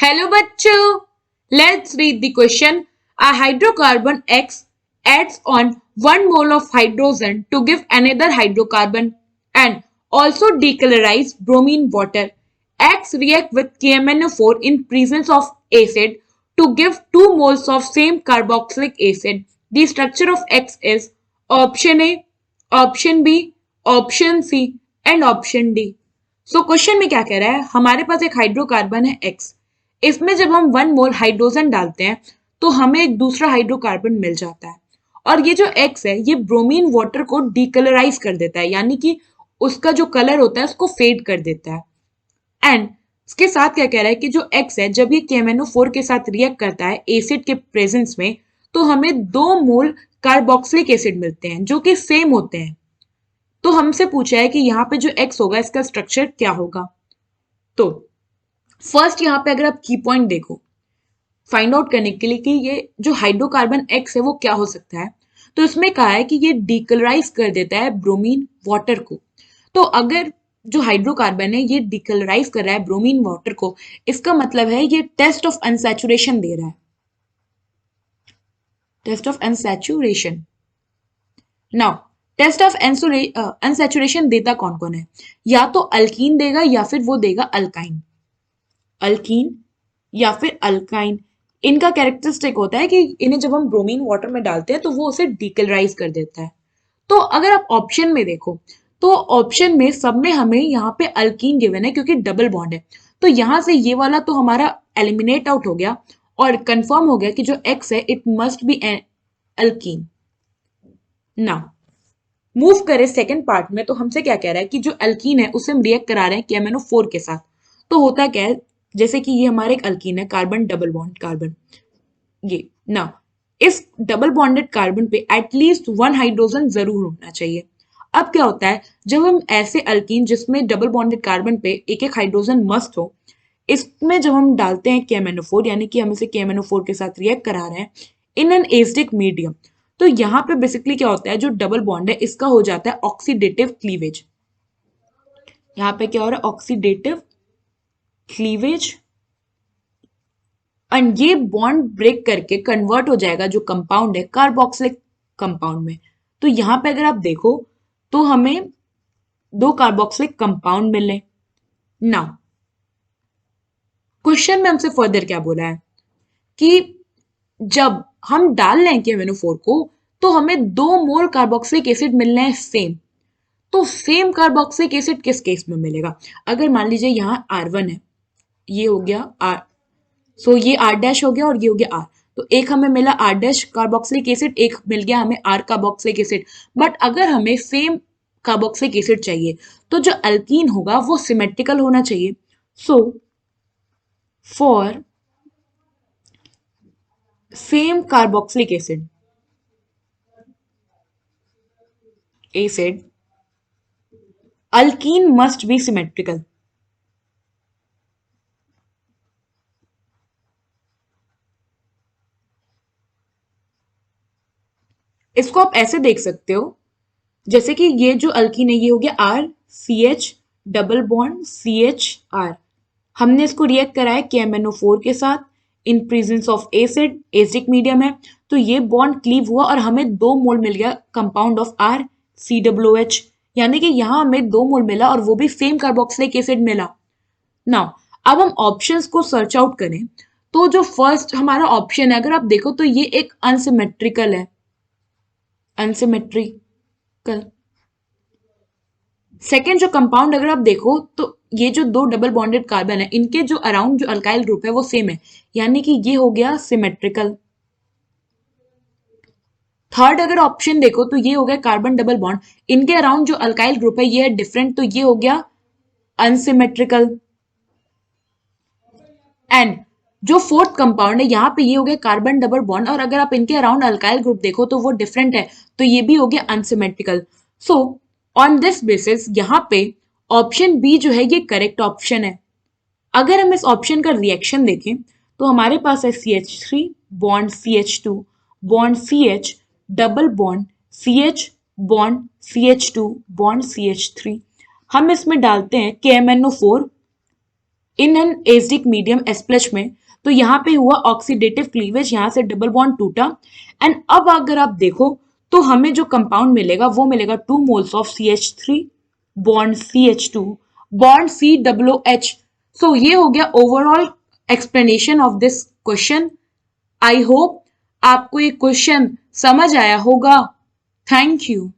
Hello bachcho, let's read the question. A hydrocarbon X adds on 1 mole of hydrogen to give another hydrocarbon and also decolorize bromine water. X react with KMnO4 in presence of acid to give 2 moles of same carboxylic acid. The structure of X is option A, option B, option C and option D. So question में क्या कह रहा है, हमारे पास एक hydrocarbon है x, इसमें जब हम 1 मोल हाइड्रोजन डालते हैं तो हमें एक दूसरा हाइड्रोकार्बन मिल जाता है और ये जो एक्स है ये ब्रोमीन वाटर को डीकलराइज कर देता है, यानी कि उसका जो कलर होता है उसको फेड कर देता है। एंड इसके साथ क्या कह रहा है कि जो एक्स है जब ये KMnO4 के साथ रिएक्ट करता है एसिड के प्रेजेंस में तो हमें 2 मोल कार्बोक्सिलिक एसिड मिलते हैं जो कि सेम होते हैं। तो हमसे पूछा है कि यहाँ पे जो एक्स होगा इसका स्ट्रक्चर क्या होगा। तो फर्स्ट यहाँ पे अगर आप की पॉइंट देखो फाइंड आउट करने के लिए कि ये जो हाइड्रोकार्बन एक्स है वो क्या हो सकता है, तो इसमें कहा है कि ये डीकलराइज कर देता है ब्रोमीन वाटर को। तो अगर जो हाइड्रोकार्बन है ये डीकलराइज कर रहा है ब्रोमीन वाटर को, इसका मतलब है ये टेस्ट ऑफ अनसैचुरेशन दे रहा है, test of unsaturation. Now test of unsaturation देता कौन कौन है, या तो अल्कीन देगा या फिर वो देगा अल्काइन, अल्कीन या फिर अल्काइन। इनका कैरेक्टरिस्टिक होता है कि इन्हें जब हम ब्रोमीन वाटर में डालते हैं तो वो उसे डीकलराइज कर देता है। तो अगर आप ऑप्शन में देखो तो ऑप्शन में सब में हमें यहाँ पे अल्कीन गिवन है क्योंकि डबल बॉन्ड है, तो यहां से ये वाला तो हमारा एलिमिनेट आउट हो गया और कंफर्म हो गया कि जो एक्स है it must be alkyne. Now move करें सेकंड पार्ट में, तो हमसे क्या कह रहा है कि जो अल्कीन है उसे हम रिएक्ट करा रहे हैं KMnO4 के साथ। तो होता क्या है, जैसे कि ये हमारा एक अल्कीन है, कार्बन डबल बॉन्ड कार्बन, ये ना इस डबल बॉन्डेड कार्बन पे एटलीस्ट 1 हाइड्रोजन जरूर होना चाहिए। अब क्या होता है जब हम ऐसे अल्कीन जिसमें डबल बॉन्डेड कार्बन पे एक एक हाइड्रोजन मस्ट हो, इसमें जब हम डालते हैं KMnO4 यानी कि हम इसे KMnO4 के साथ रिएक्ट करा रहे हैं इन एन एसिडिक मीडियम, तो यहाँ पे बेसिकली क्या होता है जो डबल बॉन्ड है इसका हो जाता है ऑक्सीडेटिव क्लीवेज। यहाँ पे क्या हो रहा है ऑक्सीडेटिव क्लीवेज, एंड ये बॉन्ड ब्रेक करके कन्वर्ट हो जाएगा जो कंपाउंड है कार्बोक्सिलिक कंपाउंड में। तो यहाँ पे अगर आप देखो तो हमें 2 कार्बोक्सिलिक कंपाउंड मिले। नाउ क्वेश्चन में हमसे फर्दर क्या बोला है कि जब हम डाल लें KMnO4 को तो हमें 2 मोल कार्बोक्सिलिक एसिड मिलना है सेम। तो सेम कार्बोक्सिलिक एसिड किस केस में मिलेगा, अगर मान लीजिए यहाँ R1 है, ये हो गया R, सो ये R डैश हो गया और ये हो गया R, तो एक हमें मिला R डैश कार्बोक्सिलिक एसिड, एक मिल गया हमें R कार्बोक्सिलिक एसिड। बट अगर हमें सेम कार्बोक्सिलिक एसिड चाहिए तो जो अल्कीन होगा वो सिमेट्रिकल होना चाहिए। So for same carboxylic acid alkyne must be symmetrical. इसको आप ऐसे देख सकते हो जैसे कि ये जो अल्कीन है ये हो गया RCH डबल बॉन्ड CHR, हमने इसको रिएक्ट करा है KMnO4 के साथ in presence of acid, acidic medium है, तो ये बॉन्ड क्लीव हुआ और हमें 2 मोल मिल गया कंपाउंड ऑफ RCOOH, यानी कि यहाँ हमें 2 मोल मिला और वो भी सेम कार्बोक्सिलिक एसिड मिला। नाउ अब हम ऑप्शंस को सर्च आउट करें तो जो फर्स्ट हमारा ऑप्शन है अगर आप देखो तो ये एक अनसिमेट्रिकल है, अनसिमेट्रिकल। सेकेंड जो कंपाउंड अगर आप देखो तो ये जो 2 डबल बॉन्डेड कार्बन है इनके जो अराउंड जो अल्काइल ग्रुप है वो सेम है, यानी कि ये हो गया सिमेट्रिकल। थर्ड अगर ऑप्शन देखो तो ये हो गया कार्बन डबल बॉन्ड, इनके अराउंड जो अल्काइल ग्रुप है ये है डिफरेंट, तो ये हो गया अनसिमेट्रिकल। एंड जो फोर्थ कंपाउंड है यहाँ पे ये हो गया कार्बन डबल बॉन्ड और अगर आप इनके अराउंड अल्काइल ग्रुप देखो तो वो डिफरेंट है, तो ये भी हो गया unsymmetrical. So on this basis यहाँ पे ऑप्शन बी जो है ये करेक्ट ऑप्शन है। अगर हम इस ऑप्शन का रिएक्शन देखें तो हमारे पास है CH3 bond CH2 bond CH double bond CH bond CH2 bond CH3, हम इसमें डालते हैं KMnO4 in an acidic medium H में, तो यहाँ पे हुआ ऑक्सीडेटिव क्लीवेज, यहाँ से डबल बॉन्ड टूटा। एंड अब अगर आप देखो तो हमें जो कंपाउंड मिलेगा वो मिलेगा 2 moles of CH3 bond CH2 bond COOH। सो ये हो गया overall explanation of this question. I hope आपको ये क्वेश्चन समझ आया होगा। Thank you.